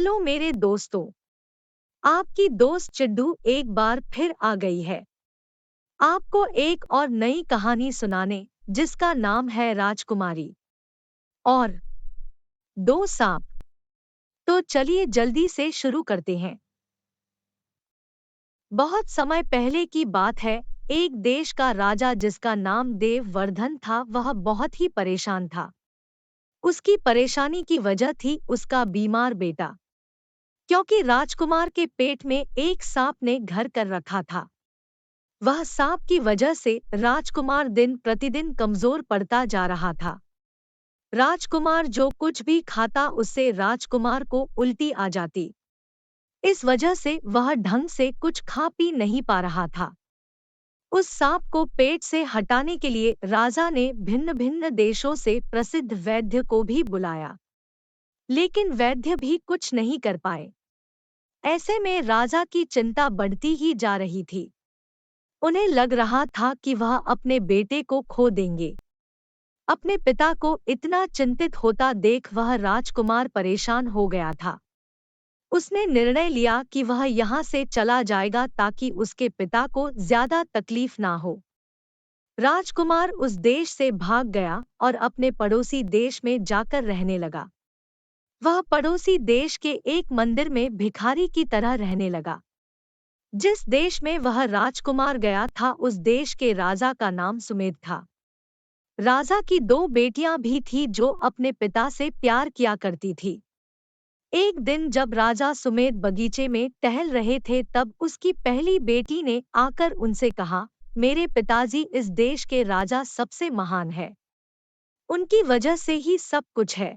Hello मेरे दोस्तों। आपकी दोस्त चिड्डू एक बार फिर आ गई है आपको एक और नई कहानी सुनाने, जिसका नाम है राजकुमारी और दो सांप। तो चलिए जल्दी से शुरू करते हैं। बहुत समय पहले की बात है। एक देश का राजा जिसका नाम देववर्धन था, वह बहुत ही परेशान था। उसकी परेशानी की वजह थी उसका बीमार बेटा, क्योंकि राजकुमार के पेट में एक सांप ने घर कर रखा था। वह सांप की वजह से राजकुमार दिन प्रतिदिन कमजोर पड़ता जा रहा था। राजकुमार जो कुछ भी खाता उससे राजकुमार को उल्टी आ जाती। इस वजह से वह ढंग से कुछ खा पी नहीं पा रहा था। उस सांप को पेट से हटाने के लिए राजा ने भिन्न भिन्न देशों से प्रसिद्ध वैद्य को भी बुलाया, लेकिन वैद्य भी कुछ नहीं कर पाए। ऐसे में राजा की चिंता बढ़ती ही जा रही थी। उन्हें लग रहा था कि वह अपने बेटे को खो देंगे। अपने पिता को इतना चिंतित होता देख वह राजकुमार परेशान हो गया था। उसने निर्णय लिया कि वह यहाँ से चला जाएगा ताकि उसके पिता को ज्यादा तकलीफ ना हो। राजकुमार उस देश से भाग गया और अपने पड़ोसी देश में जाकर रहने लगा। वह पड़ोसी देश के एक मंदिर में भिखारी की तरह रहने लगा। जिस देश में वह राजकुमार गया था, उस देश के राजा का नाम सुमेध था। राजा की दो बेटियां भी थीं जो अपने पिता से प्यार किया करती थी। एक दिन जब राजा सुमेध बगीचे में टहल रहे थे, तब उसकी पहली बेटी ने आकर उनसे कहा, मेरे पिताजी इस देश के राजा सबसे महान है। उनकी वजह से ही सब कुछ है।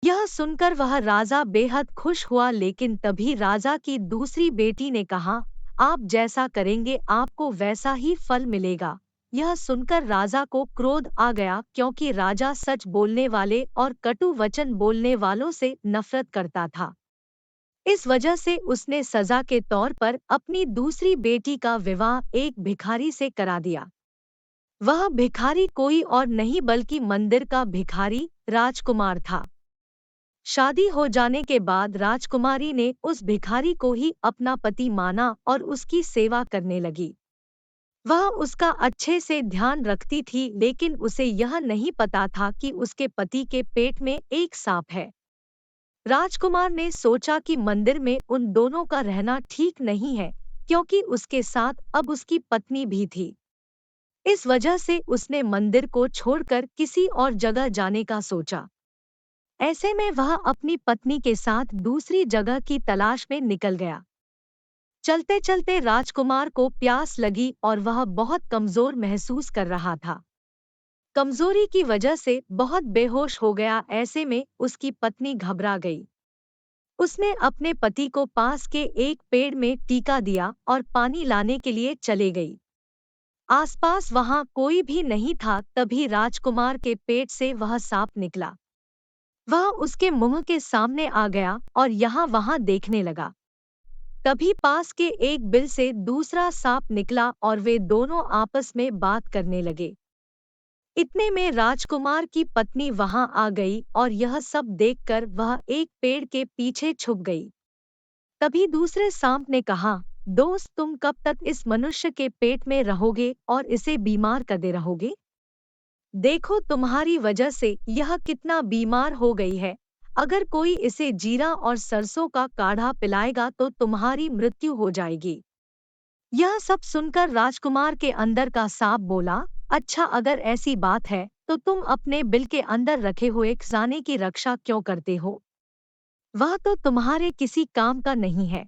यह सुनकर वह राजा बेहद खुश हुआ, लेकिन तभी राजा की दूसरी बेटी ने कहा, आप जैसा करेंगे आपको वैसा ही फल मिलेगा। यह सुनकर राजा को क्रोध आ गया, क्योंकि राजा सच बोलने वाले और कटु वचन बोलने वालों से नफरत करता था। इस वजह से उसने सजा के तौर पर अपनी दूसरी बेटी का विवाह एक भिखारी से करा दिया। वह भिखारी कोई और नहीं बल्कि मंदिर का भिखारी राजकुमार था। शादी हो जाने के बाद राजकुमारी ने उस भिखारी को ही अपना पति माना और उसकी सेवा करने लगी। वह उसका अच्छे से ध्यान रखती थी, लेकिन उसे यह नहीं पता था कि उसके पति के पेट में एक सांप है। राजकुमार ने सोचा कि मंदिर में उन दोनों का रहना ठीक नहीं है, क्योंकि उसके साथ अब उसकी पत्नी भी थी। इस वजह से उसने मंदिर को छोड़कर किसी और जगह जाने का सोचा। ऐसे में वह अपनी पत्नी के साथ दूसरी जगह की तलाश में निकल गया। चलते चलते राजकुमार को प्यास लगी और वह बहुत कमजोर महसूस कर रहा था। कमजोरी की वजह से बहुत बेहोश हो गया। ऐसे में उसकी पत्नी घबरा गई। उसने अपने पति को पास के एक पेड़ में टीका दिया और पानी लाने के लिए चले गई। आसपास वहां कोई भी नहीं था, तभी राजकुमार के पेट से वह सांप निकला। वह उसके मुंह के सामने आ गया और यहाँ वहां देखने लगा। तभी पास के एक बिल से दूसरा सांप निकला और वे दोनों आपस में बात करने लगे। इतने में राजकुमार की पत्नी वहां आ गई और यह सब देखकर वह एक पेड़ के पीछे छुप गई। तभी दूसरे सांप ने कहा, दोस्त तुम कब तक इस मनुष्य के पेट में रहोगे और इसे बीमार करते रहोगे? देखो तुम्हारी वजह से यह कितना बीमार हो गई है। अगर कोई इसे जीरा और सरसों का काढ़ा पिलाएगा तो तुम्हारी मृत्यु हो जाएगी। यह सब सुनकर राजकुमार के अंदर का सांप बोला, अच्छा अगर ऐसी बात है तो तुम अपने बिल के अंदर रखे हुए खजाने की रक्षा क्यों करते हो? वह तो तुम्हारे किसी काम का नहीं है।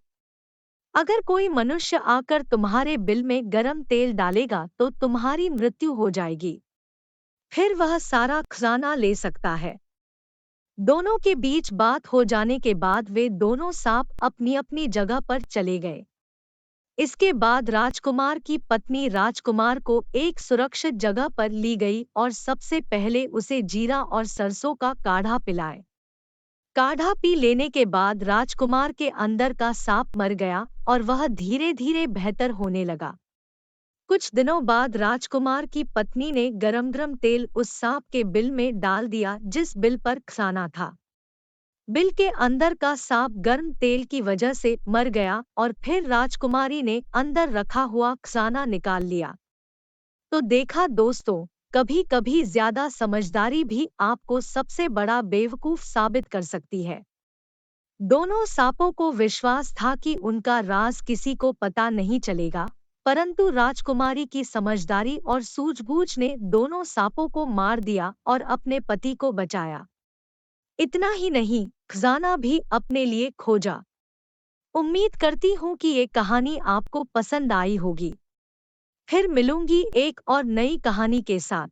अगर कोई मनुष्य आकर तुम्हारे बिल में गरम तेल डालेगा तो तुम्हारी मृत्यु हो जाएगी। फिर वह सारा खजाना ले सकता है। दोनों के बीच बात हो जाने के बाद वे दोनों सांप अपनी अपनी जगह पर चले गए। इसके बाद राजकुमार की पत्नी राजकुमार को एक सुरक्षित जगह पर ली गई और सबसे पहले उसे जीरा और सरसों का काढ़ा पिलाए। काढ़ा पी लेने के बाद राजकुमार के अंदर का सांप मर गया और वह धीरे धीरे बेहतर होने लगा। कुछ दिनों बाद राजकुमार की पत्नी ने गरम गरम तेल उस सांप के बिल में डाल दिया जिस बिल पर खजाना था। बिल के अंदर का सांप गर्म तेल की वजह से मर गया और फिर राजकुमारी ने अंदर रखा हुआ खजाना निकाल लिया। तो देखा दोस्तों, कभी कभी ज्यादा समझदारी भी आपको सबसे बड़ा बेवकूफ साबित कर सकती है। दोनों सांपों को विश्वास था कि उनका राज किसी को पता नहीं चलेगा, परंतु राजकुमारी की समझदारी और सूझबूझ ने दोनों सांपों को मार दिया और अपने पति को बचाया। इतना ही नहीं, खजाना भी अपने लिए खोजा। उम्मीद करती हूँ कि ये कहानी आपको पसंद आई होगी। फिर मिलूंगी एक और नई कहानी के साथ।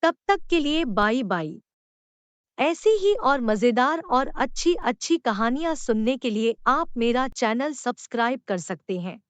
तब तक के लिए बाय बाय। ऐसी ही और मज़ेदार और अच्छी अच्छी कहानियाँ सुनने के लिए आप मेरा चैनल सब्सक्राइब कर सकते हैं।